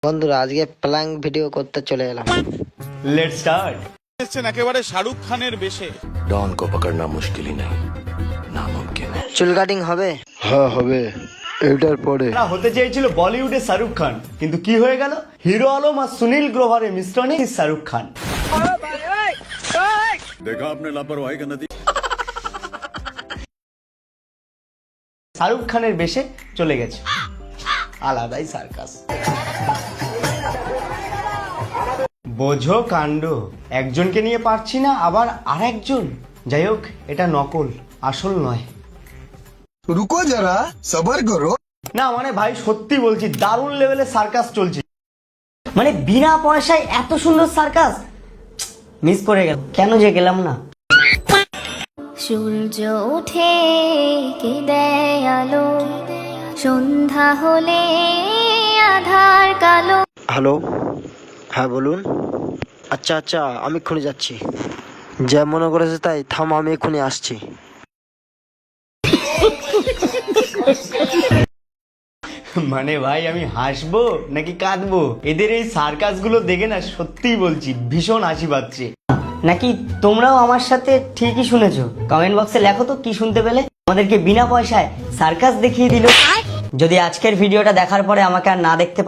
বন্ধুরা আজকে Planck video করতে চলে এলাম। Let's start. এসেছেন একেবারে শাহরুখ খানের বেশে। डॉन को पकड़ना मुश्किल ही नहीं नामुमकिन है। চুল কাটিং হবে? হ্যাঁ হবে এটার পরে। না হতে চেয়েছিল বলিউডে শাহরুখ খান, কিন্তু কি হয়ে গেল? হিরো আলম আর সুনীল গ্রোভারের মিশ্রণে শাহরুখ খান। देखा आपने लापरवाही का नतीजा। শাহরুখ খানের বেশে চলে গেছে, আলাদাই সার্কাস। বোঝো কাণ্ড, একজনকে নিয়ে পারছি না আবার আরেকজন। যাই হোক, এটা নকল, আসল নয়। রুকো যারা সবার করো। না মানে ভাই সত্যি বলছি, দারুণ লেভেলের সার্কাস চলছে। মানে বিনা পয়সায় এত সুন্দর সার্কাস মিস করে গেল, কেন যে গেলাম না। সূর্য ওঠে কে দেয় আলো, সন্ধ্যা হলে আধার কালো। হ্যালো, হ্যাঁ বলুন। আচ্ছা আচ্ছা, আমি এক্ষুনি যাচ্ছি। যা মনে করেছে তাই, থাম, আমি এক্ষুনি আসছি। মানে ভাই আমি হাসবো নাকি কাঁদবো? এদের এই সার্কাস গুলো দেখে না সত্যিই বলছি ভীষণ হাসি পাচ্ছে। নাকি তোমরাও আমার সাথে ঠিকই শুনেছো? কমেন্ট বক্সে লেখো তো কি শুনতে পেলে। আমাদেরকে বিনা পয়সায় সার্কাস দেখিয়ে দিল। যদি আজকের ভিডিওটা দেখার পরে আমাকে আর না দেখতে